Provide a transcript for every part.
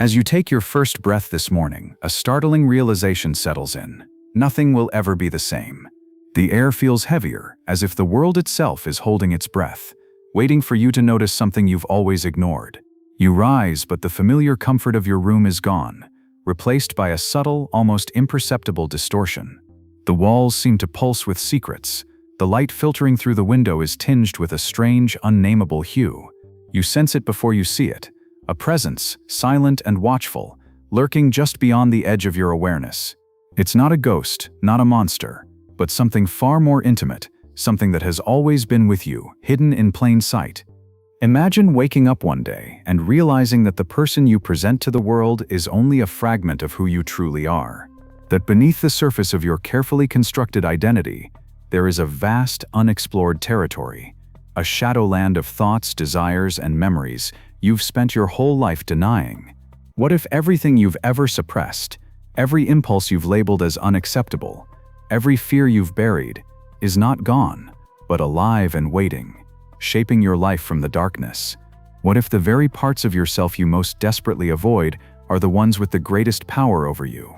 As you take your first breath this morning, a startling realization settles in. Nothing will ever be the same. The air feels heavier, as if the world itself is holding its breath, waiting for you to notice something you've always ignored. You rise, but the familiar comfort of your room is gone, replaced by a subtle, almost imperceptible distortion. The walls seem to pulse with secrets. The light filtering through the window is tinged with a strange, unnamable hue. You sense it before you see it. A presence, silent and watchful, lurking just beyond the edge of your awareness. It's not a ghost, not a monster, but something far more intimate, something that has always been with you, hidden in plain sight. Imagine waking up one day and realizing that the person you present to the world is only a fragment of who you truly are. That beneath the surface of your carefully constructed identity, there is a vast, unexplored territory, a shadowland of thoughts, desires, and memories you've spent your whole life denying. What if everything you've ever suppressed, every impulse you've labeled as unacceptable, every fear you've buried, is not gone, but alive and waiting, shaping your life from the darkness? What if the very parts of yourself you most desperately avoid are the ones with the greatest power over you?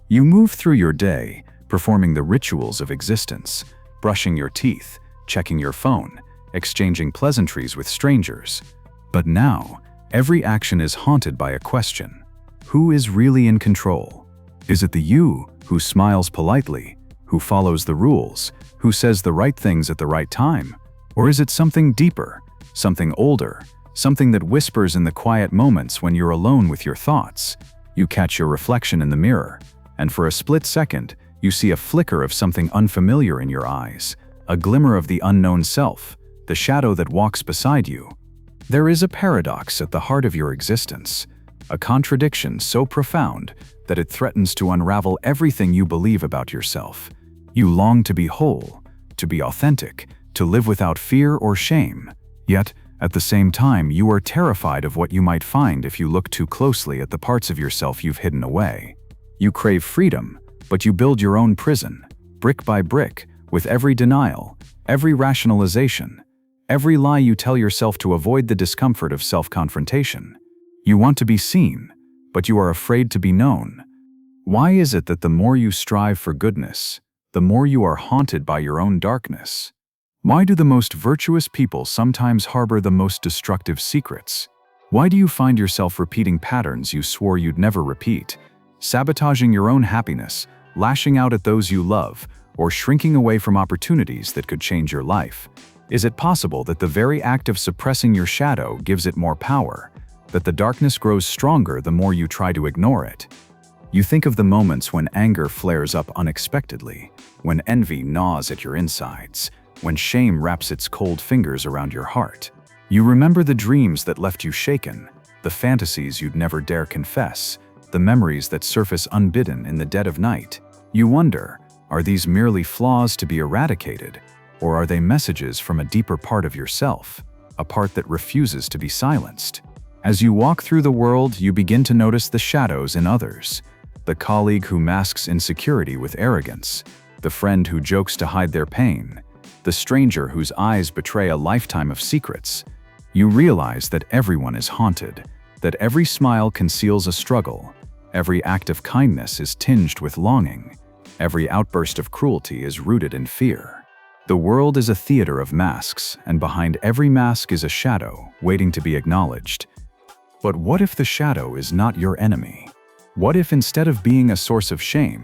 You move through your day, performing the rituals of existence, brushing your teeth, checking your phone, exchanging pleasantries with strangers. But now, every action is haunted by a question. Who is really in control? Is it the you who smiles politely, who follows the rules, who says the right things at the right time? Or is it something deeper, something older, something that whispers in the quiet moments when you're alone with your thoughts? You catch your reflection in the mirror, and for a split second, you see a flicker of something unfamiliar in your eyes, a glimmer of the unknown self, the shadow that walks beside you. There is a paradox at the heart of your existence, a contradiction so profound that it threatens to unravel everything you believe about yourself. You long to be whole, to be authentic, to live without fear or shame. Yet, at the same time, you are terrified of what you might find if you look too closely at the parts of yourself you've hidden away. You crave freedom, but you build your own prison, brick by brick, with every denial, every rationalization, every lie you tell yourself to avoid the discomfort of self-confrontation. You want to be seen, but you are afraid to be known. Why is it that the more you strive for goodness, the more you are haunted by your own darkness? Why do the most virtuous people sometimes harbor the most destructive secrets? Why do you find yourself repeating patterns you swore you'd never repeat, sabotaging your own happiness, lashing out at those you love, or shrinking away from opportunities that could change your life? Is it possible that the very act of suppressing your shadow gives it more power, that the darkness grows stronger the more you try to ignore it? You think of the moments when anger flares up unexpectedly, when envy gnaws at your insides, when shame wraps its cold fingers around your heart. You remember the dreams that left you shaken, the fantasies you'd never dare confess, the memories that surface unbidden in the dead of night. You wonder, are these merely flaws to be eradicated? Or are they messages from a deeper part of yourself, a part that refuses to be silenced? As you walk through the world, you begin to notice the shadows in others. The colleague who masks insecurity with arrogance, the friend who jokes to hide their pain, the stranger whose eyes betray a lifetime of secrets. You realize that everyone is haunted, that every smile conceals a struggle, every act of kindness is tinged with longing, every outburst of cruelty is rooted in fear. The world is a theater of masks, and behind every mask is a shadow, waiting to be acknowledged. But what if the shadow is not your enemy? What if instead of being a source of shame,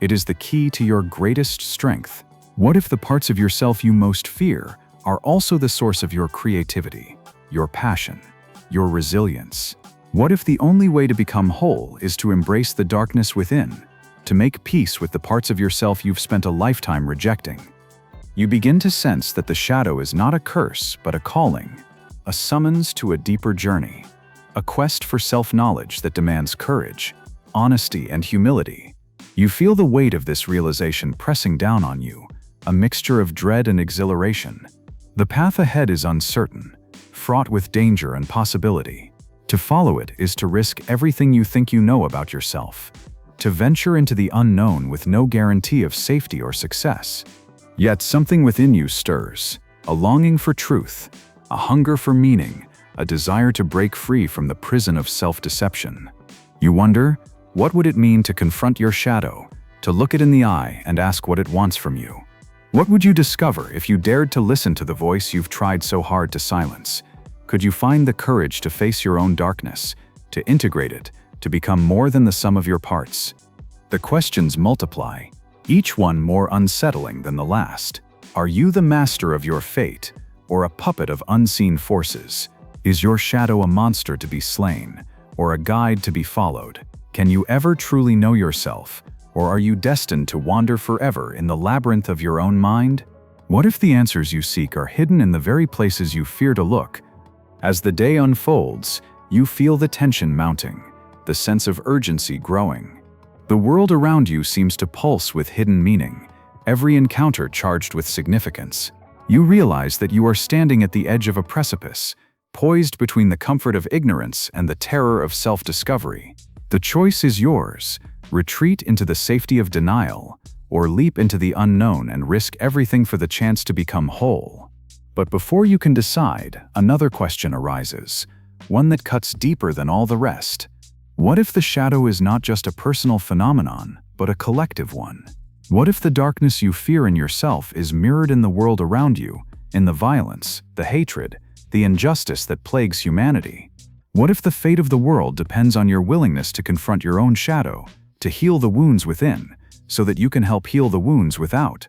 it is the key to your greatest strength? What if the parts of yourself you most fear are also the source of your creativity, your passion, your resilience? What if the only way to become whole is to embrace the darkness within, to make peace with the parts of yourself you've spent a lifetime rejecting? You begin to sense that the shadow is not a curse, but a calling, a summons to a deeper journey, a quest for self-knowledge that demands courage, honesty, and humility. You feel the weight of this realization pressing down on you, a mixture of dread and exhilaration. The path ahead is uncertain, fraught with danger and possibility. To follow it is to risk everything you think you know about yourself, to venture into the unknown with no guarantee of safety or success. Yet something within you stirs, a longing for truth, a hunger for meaning, a desire to break free from the prison of self-deception. You wonder, what would it mean to confront your shadow, to look it in the eye and ask what it wants from you? What would you discover if you dared to listen to the voice you've tried so hard to silence? Could you find the courage to face your own darkness, to integrate it, to become more than the sum of your parts? The questions multiply, each one more unsettling than the last. Are you the master of your fate, or a puppet of unseen forces? Is your shadow a monster to be slain, or a guide to be followed? Can you ever truly know yourself, or are you destined to wander forever in the labyrinth of your own mind? What if the answers you seek are hidden in the very places you fear to look? As the day unfolds, you feel the tension mounting, the sense of urgency growing. The world around you seems to pulse with hidden meaning, every encounter charged with significance. You realize that you are standing at the edge of a precipice, poised between the comfort of ignorance and the terror of self-discovery. The choice is yours: retreat into the safety of denial, or leap into the unknown and risk everything for the chance to become whole. But before you can decide, another question arises, one that cuts deeper than all the rest. What if the shadow is not just a personal phenomenon, but a collective one? What if the darkness you fear in yourself is mirrored in the world around you, in the violence, the hatred, the injustice that plagues humanity? What if the fate of the world depends on your willingness to confront your own shadow, to heal the wounds within, so that you can help heal the wounds without?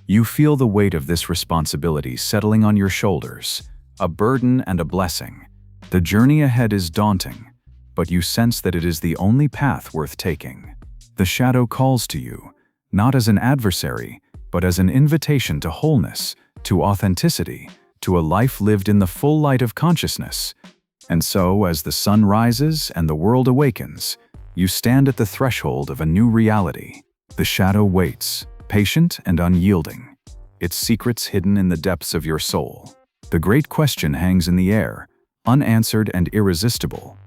You feel the weight of this responsibility settling on your shoulders, a burden and a blessing. The journey ahead is daunting, but you sense that it is the only path worth taking. The shadow calls to you, not as an adversary, but as an invitation to wholeness, to authenticity, to a life lived in the full light of consciousness. And so, as the sun rises and the world awakens, you stand at the threshold of a new reality. The shadow waits, patient and unyielding, its secrets hidden in the depths of your soul. The great question hangs in the air, unanswered and irresistible.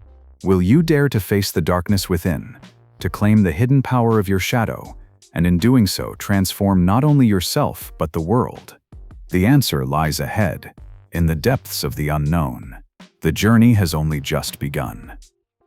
Will you dare to face the darkness within, to claim the hidden power of your shadow, and in doing so transform not only yourself but the world? The answer lies ahead, in the depths of the unknown. The journey has only just begun.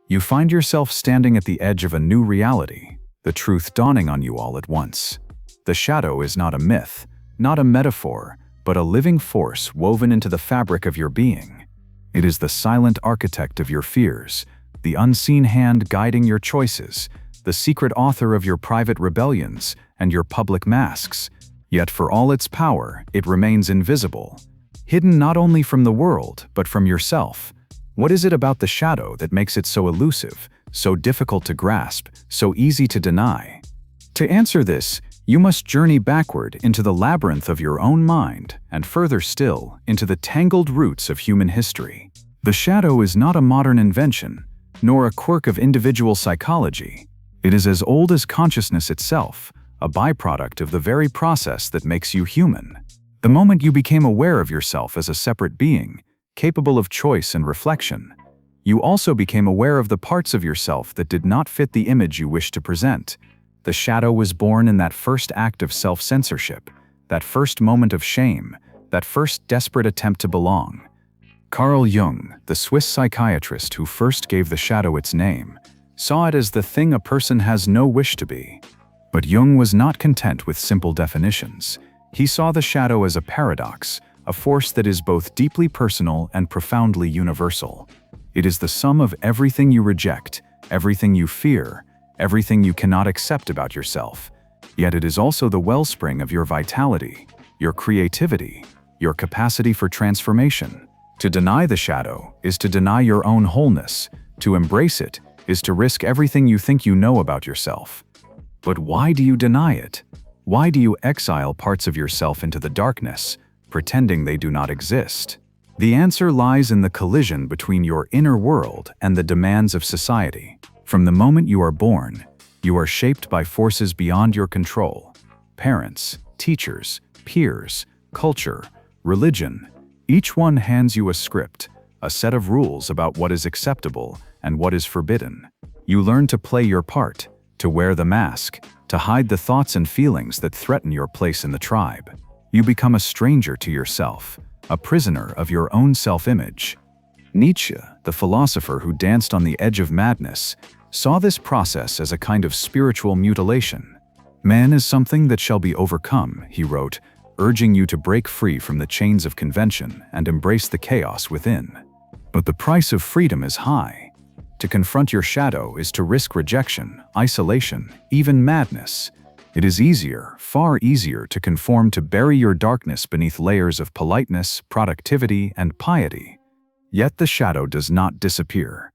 You find yourself standing at the edge of a new reality, the truth dawning on you all at once. The shadow is not a myth, not a metaphor, but a living force woven into the fabric of your being. It is the silent architect of your fears, the unseen hand guiding your choices, the secret author of your private rebellions and your public masks. Yet for all its power, it remains invisible, hidden not only from the world, but from yourself. What is it about the shadow that makes it so elusive, so difficult to grasp, so easy to deny? To answer this, you must journey backward into the labyrinth of your own mind, and further still, into the tangled roots of human history. The shadow is not a modern invention, nor a quirk of individual psychology. It is as old as consciousness itself, a byproduct of the very process that makes you human. The moment you became aware of yourself as a separate being, capable of choice and reflection, you also became aware of the parts of yourself that did not fit the image you wished to present. The shadow was born in that first act of self-censorship, that first moment of shame, that first desperate attempt to belong. Carl Jung, the Swiss psychiatrist who first gave the shadow its name, saw it as the thing a person has no wish to be. But Jung was not content with simple definitions. He saw the shadow as a paradox, a force that is both deeply personal and profoundly universal. It is the sum of everything you reject, everything you fear, everything you cannot accept about yourself. Yet it is also the wellspring of your vitality, your creativity, your capacity for transformation. To deny the shadow is to deny your own wholeness. To embrace it is to risk everything you think you know about yourself. But why do you deny it? Why do you exile parts of yourself into the darkness, pretending they do not exist? The answer lies in the collision between your inner world and the demands of society. From the moment you are born, you are shaped by forces beyond your control. Parents, teachers, peers, culture, religion. Each one hands you a script, a set of rules about what is acceptable and what is forbidden. You learn to play your part, to wear the mask, to hide the thoughts and feelings that threaten your place in the tribe. You become a stranger to yourself, a prisoner of your own self-image. Nietzsche, the philosopher who danced on the edge of madness, saw this process as a kind of spiritual mutilation. "Man is something that shall be overcome," he wrote, urging you to break free from the chains of convention and embrace the chaos within. But the price of freedom is high. To confront your shadow is to risk rejection, isolation, even madness. It is easier, far easier, to conform to bury your darkness beneath layers of politeness, productivity, and piety. Yet the shadow does not disappear.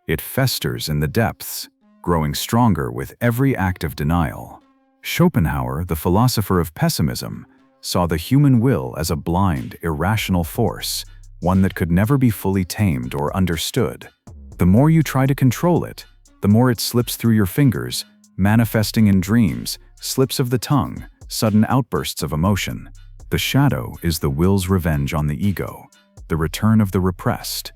It festers in the depths, growing stronger with every act of denial. Schopenhauer, the philosopher of pessimism, saw the human will as a blind, irrational force, one that could never be fully tamed or understood. The more you try to control it, the more it slips through your fingers, manifesting in dreams, slips of the tongue, sudden outbursts of emotion. The shadow is the will's revenge on the ego, the return of the repressed.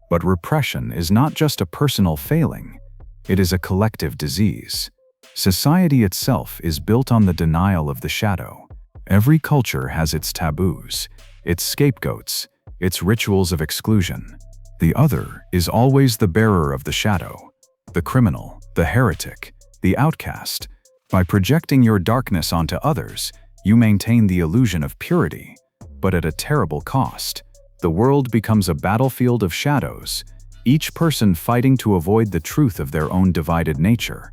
But repression is not just a personal failing, it is a collective disease. Society itself is built on the denial of the shadow. Every culture has its taboos, its scapegoats, its rituals of exclusion. The other is always the bearer of the shadow, the criminal, the heretic, the outcast. By projecting your darkness onto others, you maintain the illusion of purity, but at a terrible cost. The world becomes a battlefield of shadows, each person fighting to avoid the truth of their own divided nature.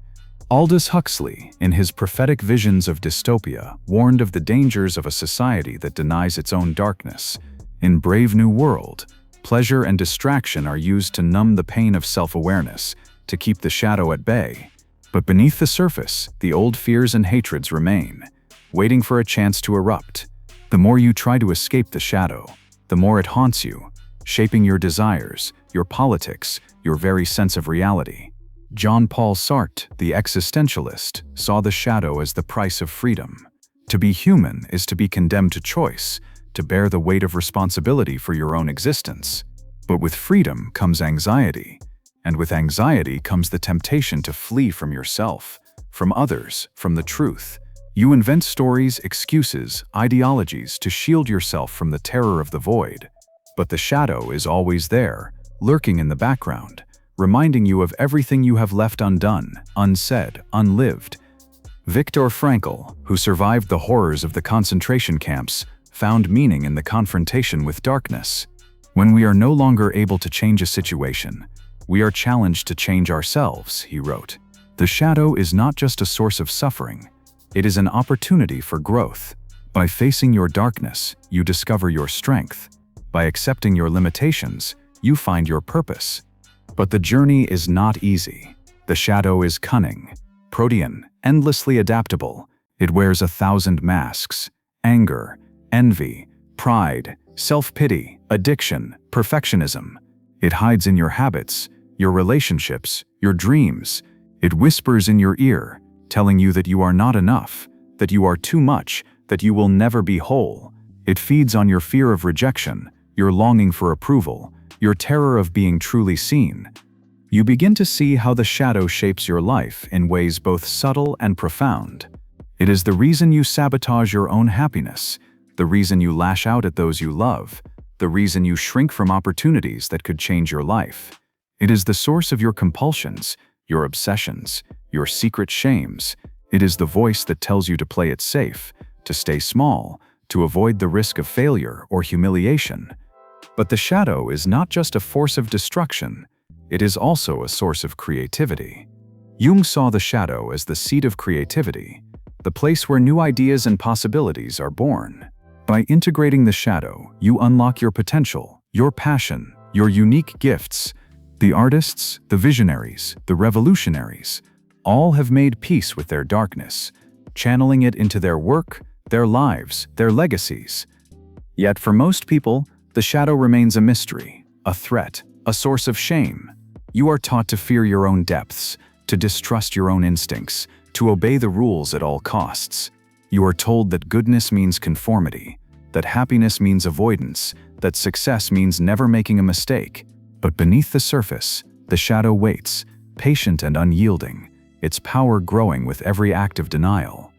Aldous Huxley, in his prophetic visions of dystopia, warned of the dangers of a society that denies its own darkness. In Brave New World, pleasure and distraction are used to numb the pain of self-awareness, to keep the shadow at bay. But beneath the surface, the old fears and hatreds remain, waiting for a chance to erupt. The more you try to escape the shadow, the more it haunts you, shaping your desires, your politics, your very sense of reality. Jean-Paul Sartre, the existentialist, saw the shadow as the price of freedom. To be human is to be condemned to choice, to bear the weight of responsibility for your own existence. But with freedom comes anxiety, and with anxiety comes the temptation to flee from yourself, from others, from the truth. You invent stories, excuses, ideologies to shield yourself from the terror of the void. But the shadow is always there, lurking in the background, reminding you of everything you have left undone, unsaid, unlived. Viktor Frankl, who survived the horrors of the concentration camps, found meaning in the confrontation with darkness. When we are no longer able to change a situation, we are challenged to change ourselves, he wrote. The shadow is not just a source of suffering, it is an opportunity for growth. By facing your darkness, you discover your strength. By accepting your limitations, you find your purpose. But the journey is not easy. The shadow is cunning, protean, endlessly adaptable. It wears 1,000 masks: anger, envy, pride, self-pity, addiction, perfectionism. It hides in your habits, your relationships, your dreams. It whispers in your ear, telling you that you are not enough, that you are too much, that you will never be whole. It feeds on your fear of rejection, your longing for approval, your terror of being truly seen. You begin to see how the shadow shapes your life in ways both subtle and profound. It is the reason you sabotage your own happiness, the reason you lash out at those you love, the reason you shrink from opportunities that could change your life. It is the source of your compulsions, your obsessions, your secret shames. It is the voice that tells you to play it safe, to stay small, to avoid the risk of failure or humiliation. But the shadow is not just a force of destruction, it is also a source of creativity. Jung saw the shadow as the seat of creativity, the place where new ideas and possibilities are born. By integrating the shadow, you unlock your potential, your passion, your unique gifts. The artists, the visionaries, the revolutionaries, all have made peace with their darkness, channeling it into their work, their lives, their legacies. Yet for most people, the shadow remains a mystery, a threat, a source of shame. You are taught to fear your own depths, to distrust your own instincts, to obey the rules at all costs. You are told that goodness means conformity, that happiness means avoidance, that success means never making a mistake. But beneath the surface, the shadow waits, patient and unyielding, its power growing with every act of denial.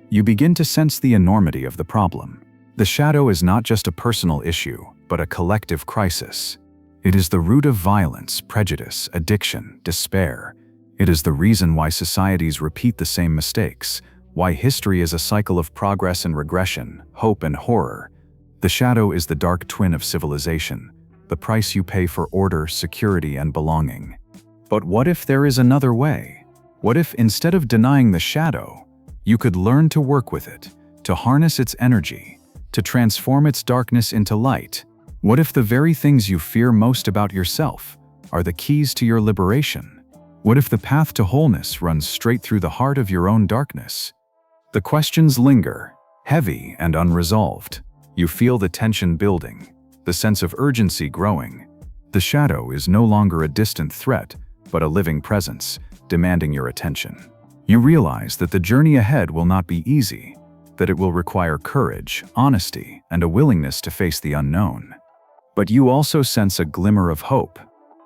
You begin to sense the enormity of the problem. The shadow is not just a personal issue, but a collective crisis. It is the root of violence, prejudice, addiction, despair. It is the reason why societies repeat the same mistakes, why history is a cycle of progress and regression, hope and horror. The shadow is the dark twin of civilization, the price you pay for order, security, and belonging. But what if there is another way? What if, instead of denying the shadow, you could learn to work with it, to harness its energy, to transform its darkness into light? What if the very things you fear most about yourself are the keys to your liberation? What if the path to wholeness runs straight through the heart of your own darkness? The questions linger, heavy and unresolved. You feel the tension building, the sense of urgency growing. The shadow is no longer a distant threat, but a living presence, demanding your attention. You realize that the journey ahead will not be easy, that it will require courage, honesty, and a willingness to face the unknown. But you also sense a glimmer of hope,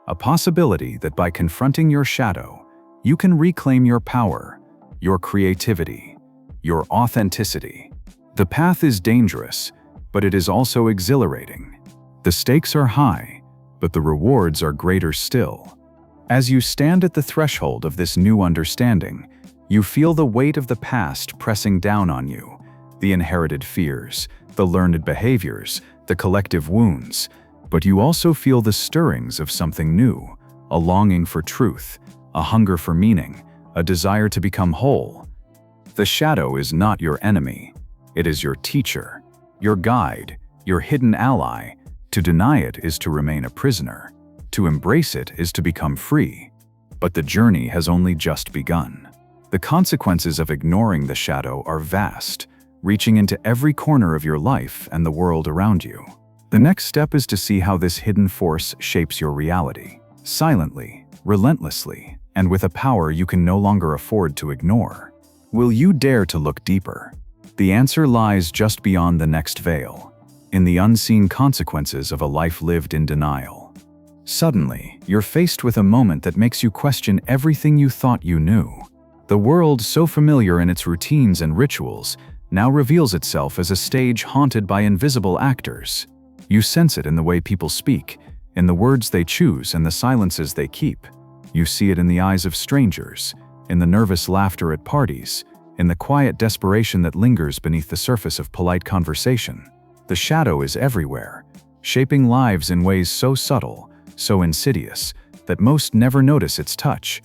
a possibility that by confronting your shadow, you can reclaim your power, your creativity, your authenticity. The path is dangerous, but it is also exhilarating. The stakes are high, but the rewards are greater still. As you stand at the threshold of this new understanding, you feel the weight of the past pressing down on you, the inherited fears, the learned behaviors, the collective wounds. But you also feel the stirrings of something new, a longing for truth, a hunger for meaning, a desire to become whole. The shadow is not your enemy. It is your teacher, your guide, your hidden ally. To deny it is to remain a prisoner. To embrace it is to become free. But the journey has only just begun. The consequences of ignoring the shadow are vast, reaching into every corner of your life and the world around you. The next step is to see how this hidden force shapes your reality, silently, relentlessly, and with a power you can no longer afford to ignore. Will you dare to look deeper? The answer lies just beyond the next veil, in the unseen consequences of a life lived in denial. Suddenly, you're faced with a moment that makes you question everything you thought you knew. The world, so familiar in its routines and rituals, now reveals itself as a stage haunted by invisible actors. You sense it in the way people speak, in the words they choose and the silences they keep. You see it in the eyes of strangers, in the nervous laughter at parties, in the quiet desperation that lingers beneath the surface of polite conversation. The shadow is everywhere, shaping lives in ways so subtle, so insidious, that most never notice its touch.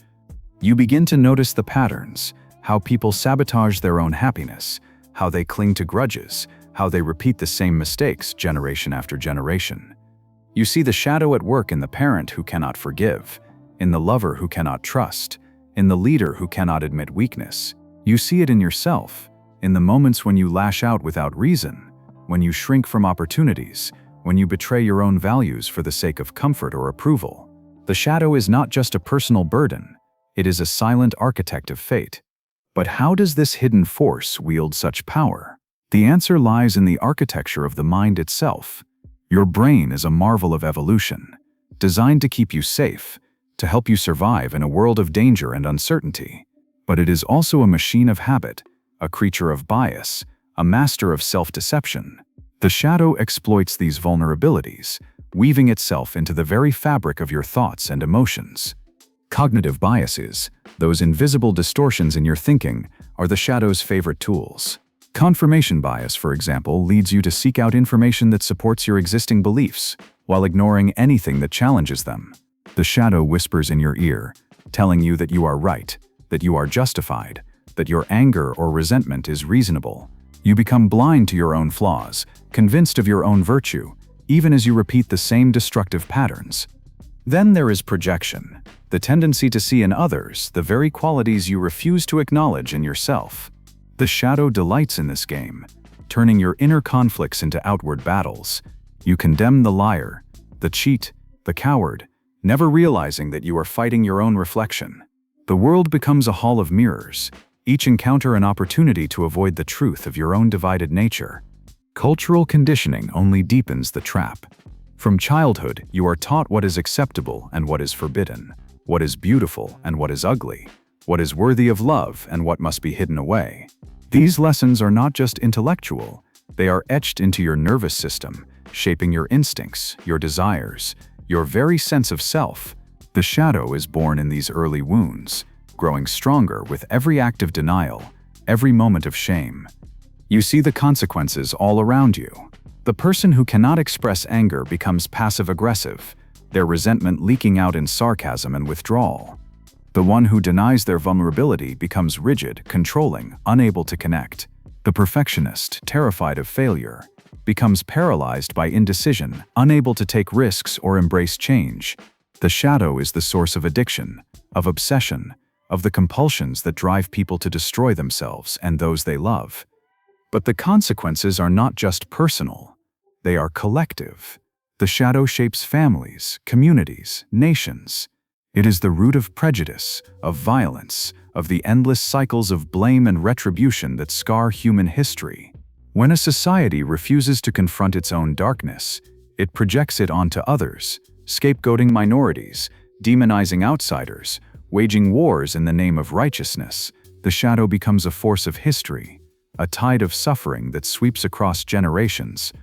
You begin to notice the patterns, how people sabotage their own happiness, how they cling to grudges, how they repeat the same mistakes generation after generation. You see the shadow at work in the parent who cannot forgive, in the lover who cannot trust, in the leader who cannot admit weakness. You see it in yourself, in the moments when you lash out without reason, when you shrink from opportunities, when you betray your own values for the sake of comfort or approval. The shadow is not just a personal burden, it is a silent architect of fate. But how does this hidden force wield such power? The answer lies in the architecture of the mind itself. Your brain is a marvel of evolution, designed to keep you safe, to help you survive in a world of danger and uncertainty. But it is also a machine of habit, a creature of bias, a master of self-deception. The shadow exploits these vulnerabilities, weaving itself into the very fabric of your thoughts and emotions. Cognitive biases, those invisible distortions in your thinking, are the shadow's favorite tools. Confirmation bias, for example, leads you to seek out information that supports your existing beliefs, while ignoring anything that challenges them. The shadow whispers in your ear, telling you that you are right, that you are justified, that your anger or resentment is reasonable. You become blind to your own flaws, convinced of your own virtue, even as you repeat the same destructive patterns. Then there is projection, the tendency to see in others the very qualities you refuse to acknowledge in yourself. The shadow delights in this game, turning your inner conflicts into outward battles. You condemn the liar, the cheat, the coward, never realizing that you are fighting your own reflection. The world becomes a hall of mirrors, each encounter an opportunity to avoid the truth of your own divided nature. Cultural conditioning only deepens the trap. From childhood, you are taught what is acceptable and what is forbidden, what is beautiful and what is ugly, what is worthy of love and what must be hidden away. These lessons are not just intellectual, they are etched into your nervous system, shaping your instincts, your desires, your very sense of self. The shadow is born in these early wounds, growing stronger with every act of denial, every moment of shame. You see the consequences all around you. The person who cannot express anger becomes passive-aggressive, their resentment leaking out in sarcasm and withdrawal. The one who denies their vulnerability becomes rigid, controlling, unable to connect. The perfectionist, terrified of failure, becomes paralyzed by indecision, unable to take risks or embrace change. The shadow is the source of addiction, of obsession, of the compulsions that drive people to destroy themselves and those they love. But the consequences are not just personal, they are collective. The shadow shapes families, communities, nations. It is the root of prejudice, of violence, of the endless cycles of blame and retribution that scar human history. When a society refuses to confront its own darkness, it projects it onto others, scapegoating minorities, demonizing outsiders, waging wars in the name of righteousness. The shadow becomes a force of history, a tide of suffering that sweeps across generations.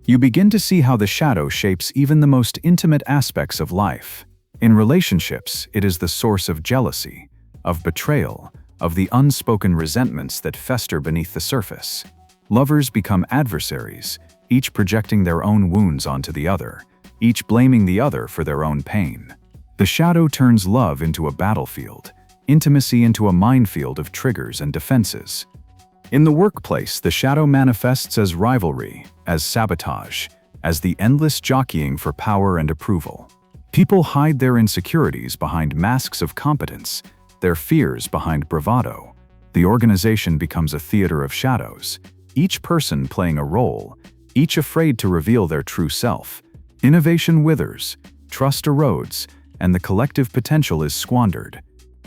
You begin to see how the shadow shapes even the most intimate aspects of life. In relationships, it is the source of jealousy, of betrayal, of the unspoken resentments that fester beneath the surface. Lovers become adversaries, each projecting their own wounds onto the other, each blaming the other for their own pain. The shadow turns love into a battlefield, intimacy into a minefield of triggers and defenses. In the workplace, the shadow manifests as rivalry, as sabotage, as the endless jockeying for power and approval. People hide their insecurities behind masks of competence, their fears behind bravado. The organization becomes a theater of shadows, each person playing a role, each afraid to reveal their true self. Innovation withers, trust erodes, and the collective potential is squandered.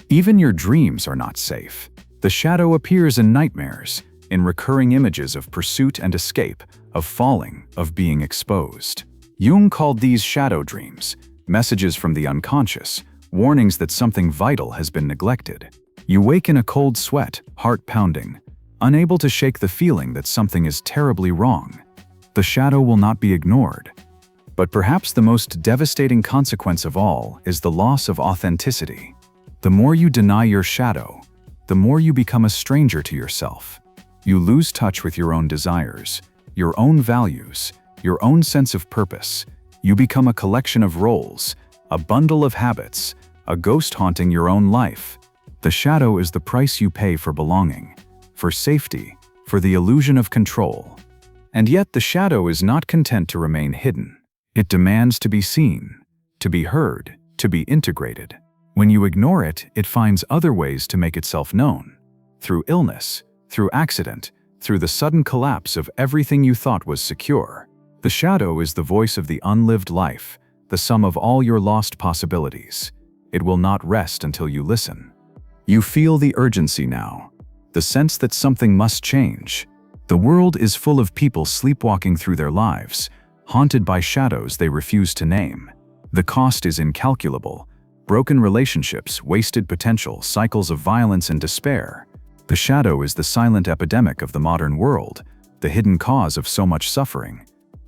Even your dreams are not safe. The shadow appears in nightmares, in recurring images of pursuit and escape, of falling, of being exposed. Jung called these shadow dreams, messages from the unconscious, warnings that something vital has been neglected. You wake in a cold sweat, heart pounding, unable to shake the feeling that something is terribly wrong. The shadow will not be ignored. But perhaps the most devastating consequence of all is the loss of authenticity. The more you deny your shadow, the more you become a stranger to yourself. You lose touch with your own desires, your own values, your own sense of purpose. You become a collection of roles, a bundle of habits, a ghost haunting your own life. The shadow is the price you pay for belonging, for safety, for the illusion of control. And yet the shadow is not content to remain hidden. It demands to be seen, to be heard, to be integrated. When you ignore it, it finds other ways to make itself known. Through illness, through accident, through the sudden collapse of everything you thought was secure. The shadow is the voice of the unlived life, the sum of all your lost possibilities. It will not rest until you listen. You feel the urgency now, the sense that something must change. The world is full of people sleepwalking through their lives, haunted by shadows they refuse to name. The cost is incalculable. Broken relationships, wasted potential, cycles of violence and despair. The shadow is the silent epidemic of the modern world, the hidden cause of so much suffering.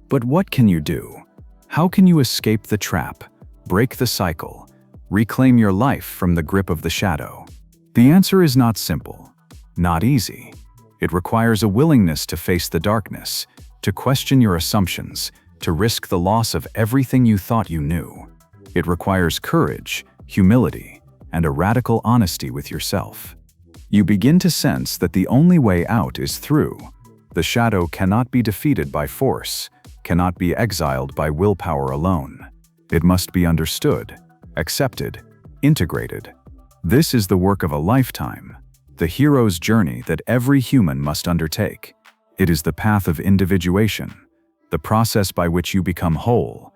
But what can you do? How can you escape the trap, break the cycle, reclaim your life from the grip of the shadow? The answer is not simple, not easy. It requires a willingness to face the darkness, to question your assumptions, to risk the loss of everything you thought you knew. It requires courage, humility, and a radical honesty with yourself. You begin to sense that the only way out is through. The shadow cannot be defeated by force, cannot be exiled by willpower alone. It must be understood, accepted, integrated. This is the work of a lifetime, the hero's journey that every human must undertake. It is the path of individuation, the process by which you become whole.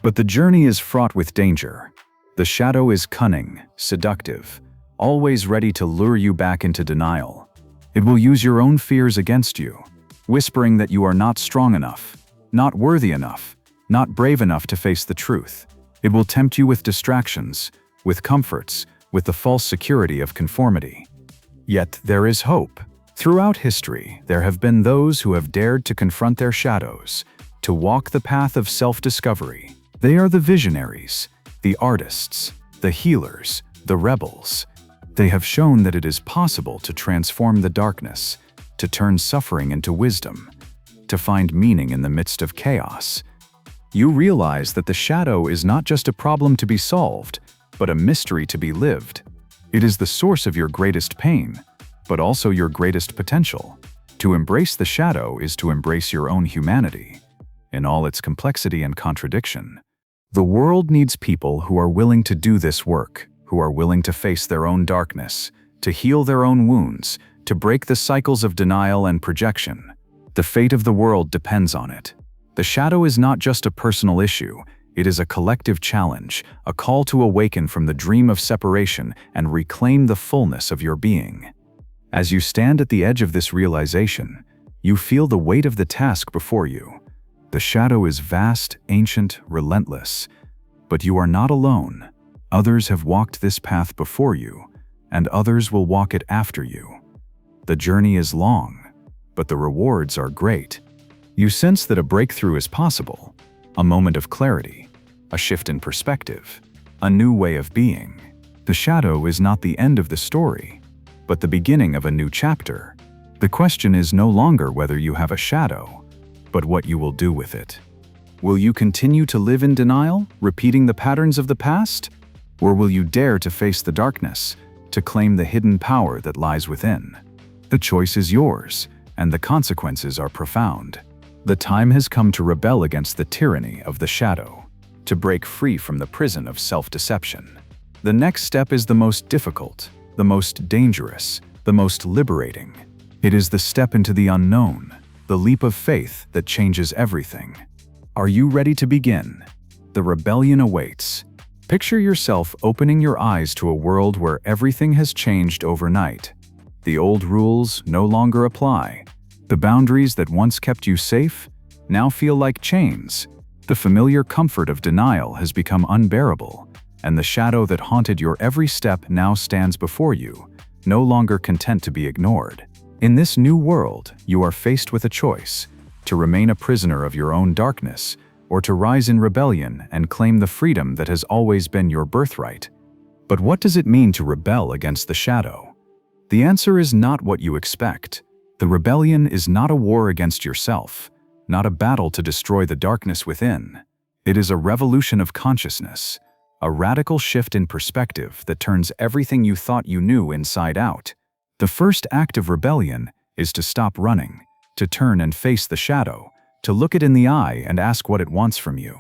But the journey is fraught with danger. The shadow is cunning, seductive, always ready to lure you back into denial. It will use your own fears against you, whispering that you are not strong enough, not worthy enough, not brave enough to face the truth. It will tempt you with distractions, with comforts, with the false security of conformity. Yet there is hope. Throughout history, there have been those who have dared to confront their shadows, to walk the path of self-discovery. They are the visionaries, the artists, the healers, the rebels. They have shown that it is possible to transform the darkness, to turn suffering into wisdom, to find meaning in the midst of chaos. You realize that the shadow is not just a problem to be solved, but a mystery to be lived. It is the source of your greatest pain, but also your greatest potential. To embrace the shadow is to embrace your own humanity, in all its complexity and contradiction. The world needs people who are willing to do this work, who are willing to face their own darkness, to heal their own wounds, to break the cycles of denial and projection. The fate of the world depends on it. The shadow is not just a personal issue, it is a collective challenge, a call to awaken from the dream of separation and reclaim the fullness of your being. As you stand at the edge of this realization, you feel the weight of the task before you. The shadow is vast, ancient, relentless, but you are not alone. Others have walked this path before you, and others will walk it after you. The journey is long, but the rewards are great. You sense that a breakthrough is possible, a moment of clarity, a shift in perspective, a new way of being. The shadow is not the end of the story, but the beginning of a new chapter. The question is no longer whether you have a shadow, but what you will do with it. Will you continue to live in denial, repeating the patterns of the past? Or will you dare to face the darkness, to claim the hidden power that lies within? The choice is yours, and the consequences are profound. The time has come to rebel against the tyranny of the shadow, to break free from the prison of self-deception. The next step is the most difficult, the most dangerous, the most liberating. It is the step into the unknown, the leap of faith that changes everything. Are you ready to begin? The rebellion awaits. Picture yourself opening your eyes to a world where everything has changed overnight. The old rules no longer apply. The boundaries that once kept you safe now feel like chains. The familiar comfort of denial has become unbearable, and the shadow that haunted your every step now stands before you, no longer content to be ignored. In this new world, you are faced with a choice: to remain a prisoner of your own darkness, or to rise in rebellion and claim the freedom that has always been your birthright. But what does it mean to rebel against the shadow? The answer is not what you expect. The rebellion is not a war against yourself, not a battle to destroy the darkness within. It is a revolution of consciousness, a radical shift in perspective that turns everything you thought you knew inside out. The first act of rebellion is to stop running, to turn and face the shadow, to look it in the eye and ask what it wants from you.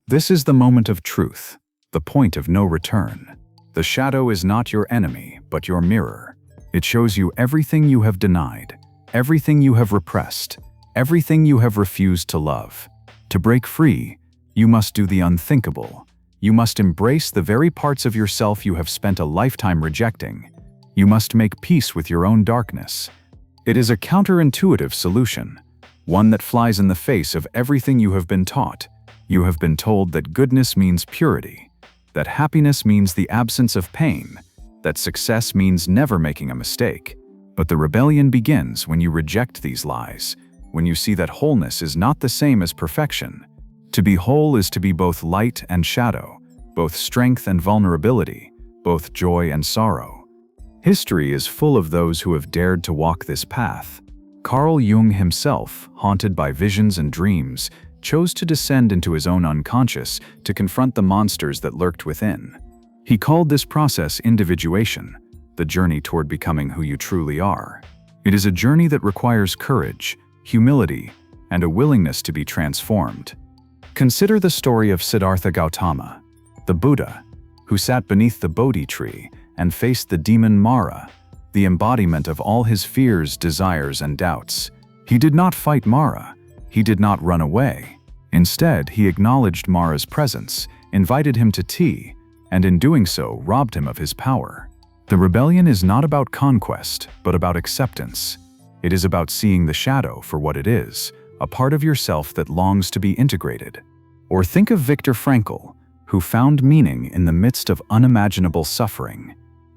This is the moment of truth, the point of no return. The shadow is not your enemy, but your mirror. It shows you everything you have denied, everything you have repressed, everything you have refused to love. To break free, you must do the unthinkable. You must embrace the very parts of yourself you have spent a lifetime rejecting. You must make peace with your own darkness. It is a counterintuitive solution, one that flies in the face of everything you have been taught. You have been told that goodness means purity, that happiness means the absence of pain, that success means never making a mistake. But the rebellion begins when you reject these lies, when you see that wholeness is not the same as perfection. To be whole is to be both light and shadow, both strength and vulnerability, both joy and sorrow. History is full of those who have dared to walk this path. Carl Jung himself, haunted by visions and dreams, chose to descend into his own unconscious to confront the monsters that lurked within. He called this process individuation, the journey toward becoming who you truly are. It is a journey that requires courage, humility, and a willingness to be transformed. Consider the story of Siddhartha Gautama, the Buddha, who sat beneath the Bodhi tree and faced the demon Mara, the embodiment of all his fears, desires, and doubts. He did not fight Mara. He did not run away. Instead, he acknowledged Mara's presence, invited him to tea, and in doing so, robbed him of his power. The rebellion is not about conquest, but about acceptance. It is about seeing the shadow for what it is, a part of yourself that longs to be integrated. Or think of Viktor Frankl, who found meaning in the midst of unimaginable suffering.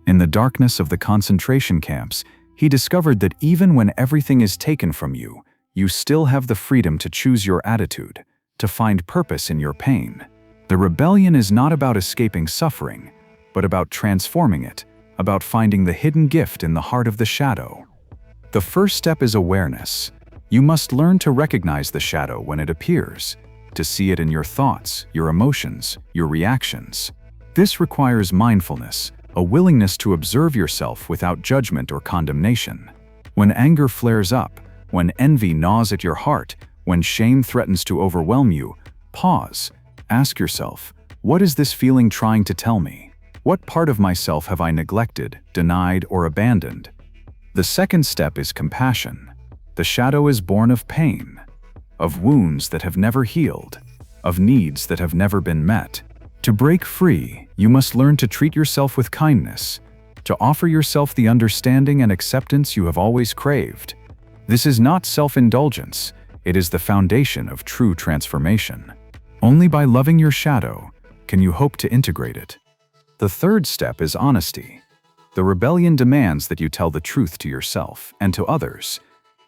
In the darkness of the concentration camps, he discovered that even when everything is taken from you, you still have the freedom to choose your attitude, to find purpose in your pain. The rebellion is not about escaping suffering, but about transforming it, about finding the hidden gift in the heart of the shadow. The first step is awareness. You must learn to recognize the shadow when it appears, to see it in your thoughts, your emotions, your reactions. This requires mindfulness, a willingness to observe yourself without judgment or condemnation. When anger flares up, when envy gnaws at your heart, when shame threatens to overwhelm you, pause. Ask yourself, what is this feeling trying to tell me? What part of myself have I neglected, denied, or abandoned? The second step is compassion. The shadow is born of pain, of wounds that have never healed, of needs that have never been met. To break free, you must learn to treat yourself with kindness, to offer yourself the understanding and acceptance you have always craved. This is not self-indulgence, it is the foundation of true transformation. Only by loving your shadow can you hope to integrate it. The third step is honesty. The rebellion demands that you tell the truth to yourself and to others.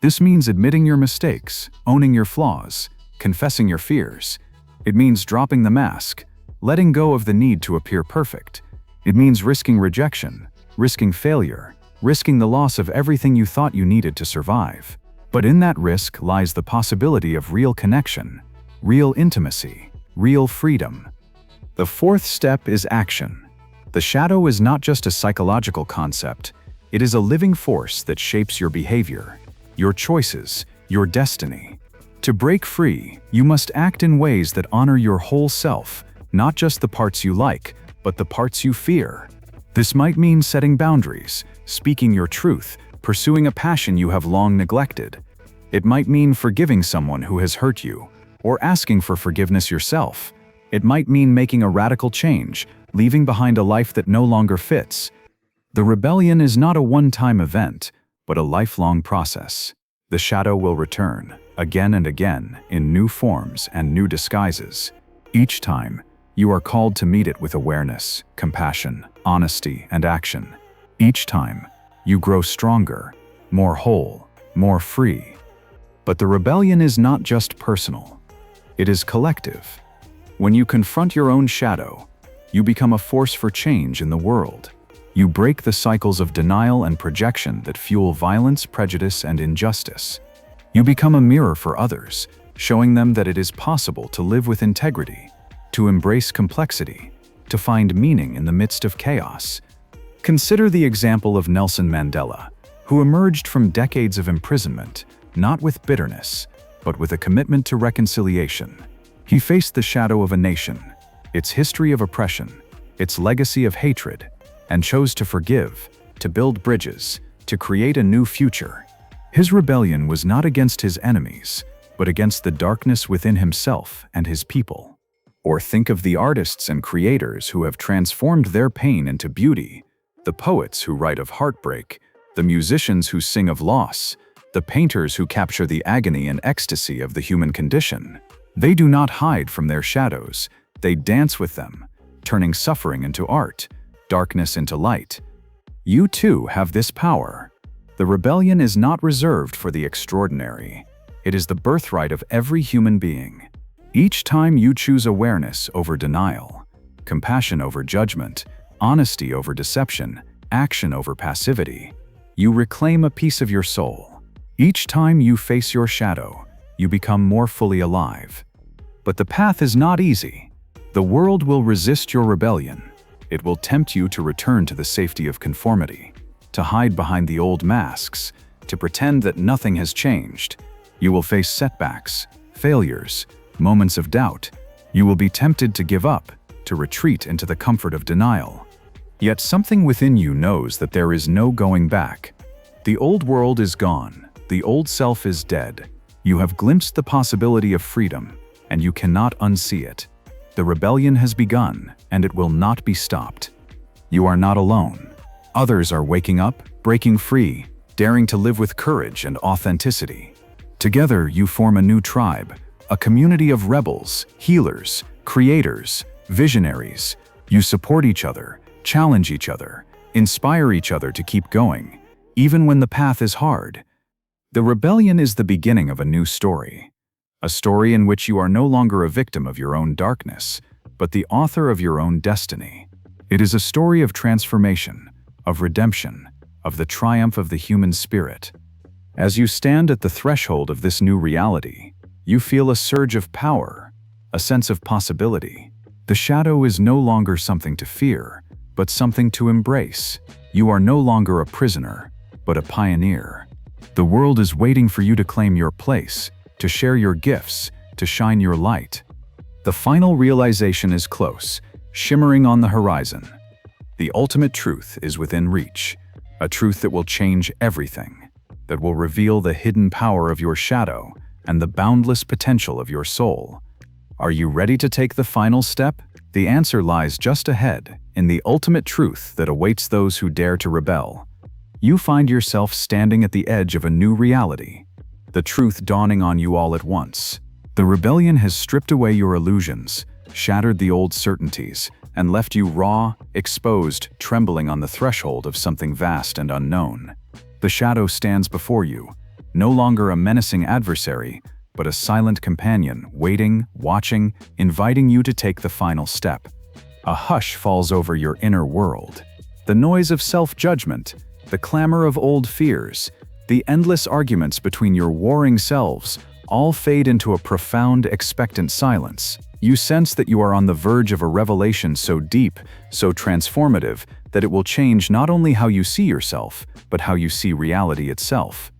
This means admitting your mistakes, owning your flaws, confessing your fears. It means dropping the mask, letting go of the need to appear perfect. It means risking rejection, risking failure, risking the loss of everything you thought you needed to survive. But in that risk lies the possibility of real connection, real intimacy, real freedom. The fourth step is action. The shadow is not just a psychological concept, it is a living force that shapes your behavior, your choices, your destiny. To break free, you must act in ways that honor your whole self, not just the parts you like, but the parts you fear. This might mean setting boundaries, speaking your truth, pursuing a passion you have long neglected. It might mean forgiving someone who has hurt you, or asking for forgiveness yourself. It might mean making a radical change, leaving behind a life that no longer fits. The rebellion is not a one-time event, but a lifelong process. The shadow will return, again and again, in new forms and new disguises. Each time, you are called to meet it with awareness, compassion, honesty, and action. Each time, you grow stronger, more whole, more free. But the rebellion is not just personal. It is collective. When you confront your own shadow, you become a force for change in the world. You break the cycles of denial and projection that fuel violence, prejudice, and injustice. You become a mirror for others, showing them that it is possible to live with integrity, to embrace complexity, to find meaning in the midst of chaos. Consider the example of Nelson Mandela, who emerged from decades of imprisonment, not with bitterness, but with a commitment to reconciliation. He faced the shadow of a nation, its history of oppression, its legacy of hatred, and chose to forgive, to build bridges, to create a new future. His rebellion was not against his enemies, but against the darkness within himself and his people. Or think of the artists and creators who have transformed their pain into beauty, the poets who write of heartbreak, the musicians who sing of loss, the painters who capture the agony and ecstasy of the human condition. They do not hide from their shadows, they dance with them, turning suffering into art, darkness into light. You too have this power. The rebellion is not reserved for the extraordinary. It is the birthright of every human being. Each time you choose awareness over denial, compassion over judgment, honesty over deception, action over passivity, you reclaim a piece of your soul. Each time you face your shadow, you become more fully alive. But the path is not easy. The world will resist your rebellion. It will tempt you to return to the safety of conformity, to hide behind the old masks, to pretend that nothing has changed. You will face setbacks, failures, moments of doubt. You will be tempted to give up, to retreat into the comfort of denial. Yet something within you knows that there is no going back. The old world is gone. The old self is dead. You have glimpsed the possibility of freedom, and you cannot unsee it. The rebellion has begun, and it will not be stopped. You are not alone. Others are waking up, breaking free, daring to live with courage and authenticity. Together, you form a new tribe, a community of rebels, healers, creators, visionaries. You support each other, challenge each other, inspire each other to keep going, even when the path is hard. The rebellion is the beginning of a new story. A story in which you are no longer a victim of your own darkness, but the author of your own destiny. It is a story of transformation, of redemption, of the triumph of the human spirit. As you stand at the threshold of this new reality, you feel a surge of power, a sense of possibility. The shadow is no longer something to fear, but something to embrace. You are no longer a prisoner, but a pioneer. The world is waiting for you to claim your place, to share your gifts, to shine your light. The final realization is close, shimmering on the horizon. The ultimate truth is within reach, a truth that will change everything, that will reveal the hidden power of your shadow and the boundless potential of your soul. Are you ready to take the final step? The answer lies just ahead, in the ultimate truth that awaits those who dare to rebel. You find yourself standing at the edge of a new reality, the truth dawning on you all at once. The rebellion has stripped away your illusions, shattered the old certainties, and left you raw, exposed, trembling on the threshold of something vast and unknown. The shadow stands before you, no longer a menacing adversary, but a silent companion, waiting, watching, inviting you to take the final step. A hush falls over your inner world. The noise of self-judgment, the clamor of old fears, the endless arguments between your warring selves, all fade into a profound, expectant silence. You sense that you are on the verge of a revelation so deep, so transformative, that it will change not only how you see yourself, but how you see reality itself.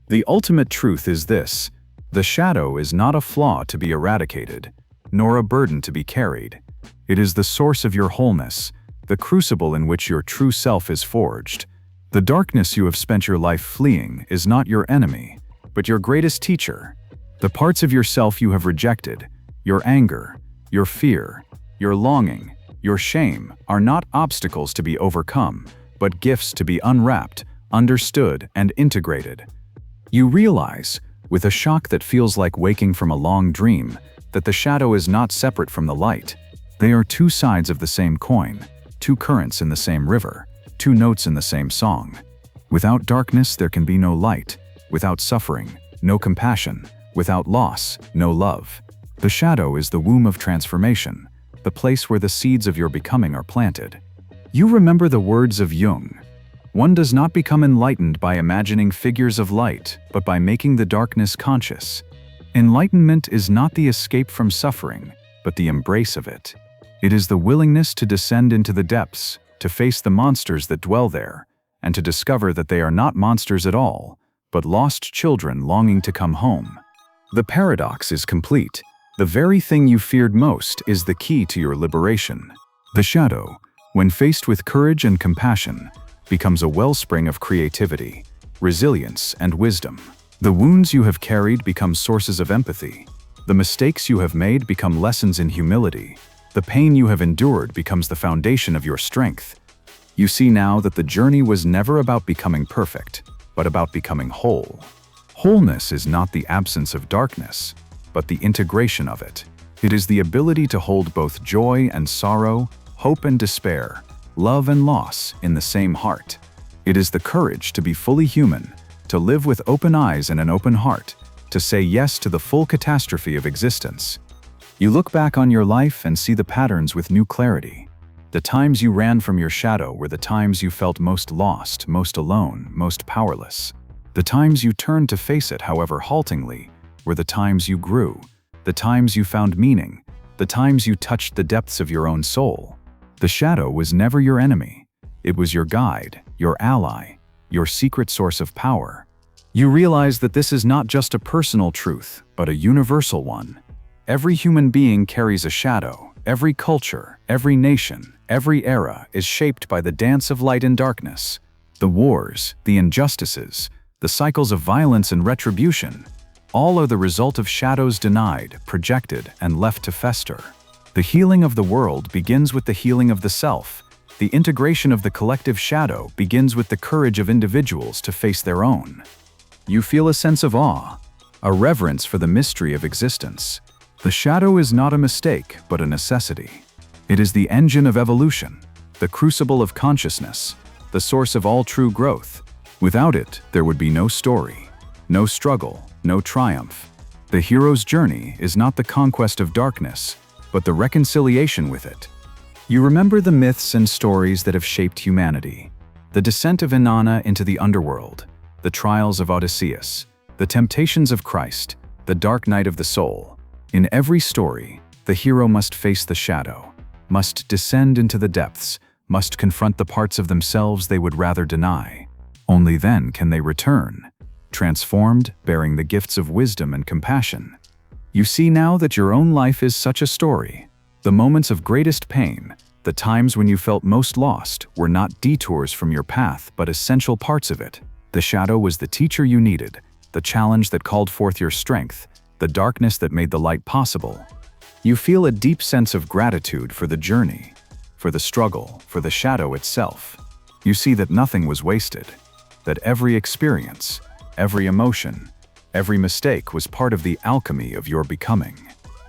The ultimate truth is this: the shadow is not a flaw to be eradicated, nor a burden to be carried. It is the source of your wholeness, the crucible in which your true self is forged. The darkness you have spent your life fleeing is not your enemy, but your greatest teacher. The parts of yourself you have rejected, your anger, your fear, your longing, your shame, are not obstacles to be overcome, but gifts to be unwrapped, understood, and integrated. You realize, with a shock that feels like waking from a long dream, that the shadow is not separate from the light. They are two sides of the same coin, two currents in the same river, two notes in the same song. Without darkness, there can be no light. Without suffering, no compassion. Without loss, no love. The shadow is the womb of transformation, the place where the seeds of your becoming are planted. You remember the words of Jung: "One does not become enlightened by imagining figures of light, but by making the darkness conscious." Enlightenment is not the escape from suffering, but the embrace of it. It is the willingness to descend into the depths, to face the monsters that dwell there, and to discover that they are not monsters at all, but lost children longing to come home. The paradox is complete. The very thing you feared most is the key to your liberation. The shadow, when faced with courage and compassion, becomes a wellspring of creativity, resilience, and wisdom. The wounds you have carried become sources of empathy. The mistakes you have made become lessons in humility. The pain you have endured becomes the foundation of your strength. You see now that the journey was never about becoming perfect, but about becoming whole. Wholeness is not the absence of darkness, but the integration of it. It is the ability to hold both joy and sorrow, hope and despair, love and loss in the same heart. It is the courage to be fully human, to live with open eyes and an open heart, to say yes to the full catastrophe of existence. You look back on your life and see the patterns with new clarity. The times you ran from your shadow were the times you felt most lost, most alone, most powerless. The times you turned to face it, however haltingly, were the times you grew, the times you found meaning, the times you touched the depths of your own soul. The shadow was never your enemy. It was your guide, your ally, your secret source of power. You realize that this is not just a personal truth, but a universal one. Every human being carries a shadow. Every culture, every nation, every era is shaped by the dance of light and darkness. The wars, the injustices, the cycles of violence and retribution, all are the result of shadows denied, projected, and left to fester. The healing of the world begins with the healing of the self. The integration of the collective shadow begins with the courage of individuals to face their own. You feel a sense of awe, a reverence for the mystery of existence. The shadow is not a mistake, but a necessity. It is the engine of evolution, the crucible of consciousness, the source of all true growth. Without it, there would be no story, no struggle, no triumph. The hero's journey is not the conquest of darkness, but the reconciliation with it. You remember the myths and stories that have shaped humanity. The descent of Inanna into the underworld, the trials of Odysseus, the temptations of Christ, the dark night of the soul. In every story, the hero must face the shadow, must descend into the depths, must confront the parts of themselves they would rather deny. Only then can they return, transformed, bearing the gifts of wisdom and compassion. You see now that your own life is such a story. The moments of greatest pain, the times when you felt most lost, were not detours from your path but essential parts of it. The shadow was the teacher you needed, the challenge that called forth your strength, the darkness that made the light possible. You feel a deep sense of gratitude for the journey, for the struggle, for the shadow itself. You see that nothing was wasted, that every experience, every emotion, every mistake was part of the alchemy of your becoming.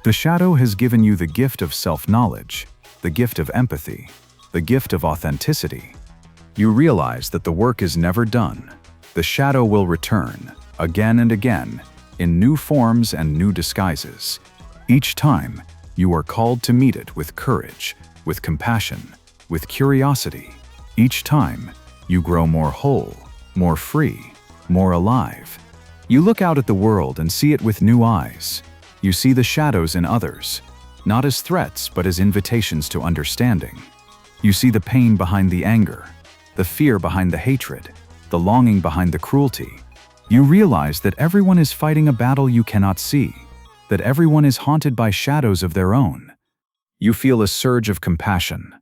The shadow has given you the gift of self-knowledge, the gift of empathy, the gift of authenticity. You realize that the work is never done. The shadow will return, again and again, in new forms and new disguises. Each time, you are called to meet it with courage, with compassion, with curiosity. Each time, you grow more whole, more free, more alive. You look out at the world and see it with new eyes. You see the shadows in others, not as threats but as invitations to understanding. You see the pain behind the anger, the fear behind the hatred, the longing behind the cruelty. You realize that everyone is fighting a battle you cannot see, that everyone is haunted by shadows of their own. You feel a surge of compassion,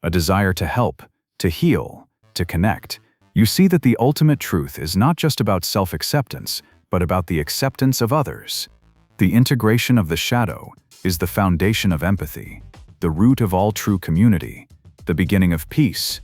a desire to help, to heal, to connect. You see that the ultimate truth is not just about self-acceptance, but about the acceptance of others. The integration of the shadow is the foundation of empathy, the root of all true community, the beginning of peace.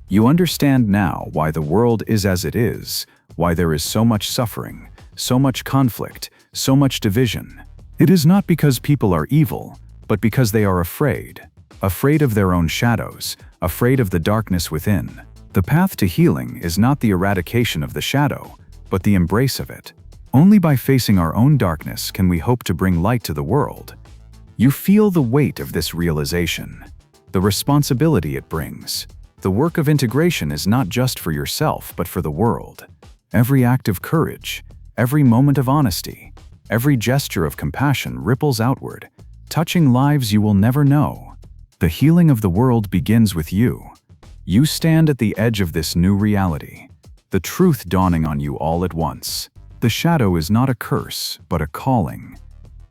You understand now why the world is as it is, why there is so much suffering, so much conflict, so much division. It is not because people are evil, but because they are afraid of their own shadows, afraid of the darkness within. The path to healing is not the eradication of the shadow, but the embrace of it. Only by facing our own darkness can we hope to bring light to the world. You feel the weight of this realization, the responsibility it brings. The work of integration is not just for yourself, but for the world. Every act of courage, every moment of honesty, every gesture of compassion ripples outward, touching lives you will never know. The healing of the world begins with you. You stand at the edge of this new reality, the truth dawning on you all at once. The shadow is not a curse, but a calling.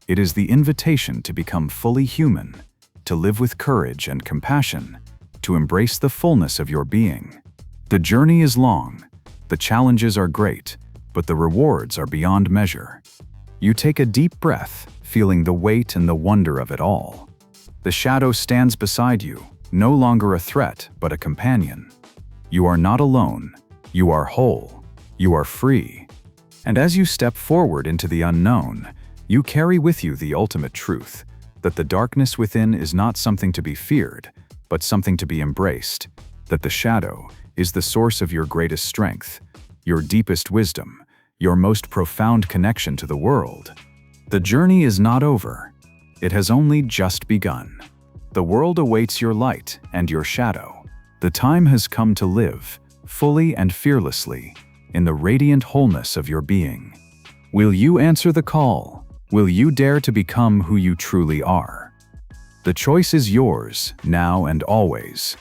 It is the invitation to become fully human, to live with courage and compassion, to embrace the fullness of your being. The journey is long, the challenges are great, but the rewards are beyond measure. You take a deep breath, feeling the weight and the wonder of it all. The shadow stands beside you, no longer a threat, but a companion. You are not alone, you are whole, you are free. And as you step forward into the unknown, you carry with you the ultimate truth, that the darkness within is not something to be feared, but something to be embraced, that the shadow is the source of your greatest strength, your deepest wisdom, your most profound connection to the world. The journey is not over. It has only just begun. The world awaits your light and your shadow. The time has come to live, fully and fearlessly, in the radiant wholeness of your being. Will you answer the call? Will you dare to become who you truly are? The choice is yours, now and always.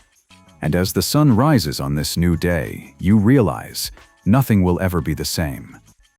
And as the sun rises on this new day, you realize nothing will ever be the same.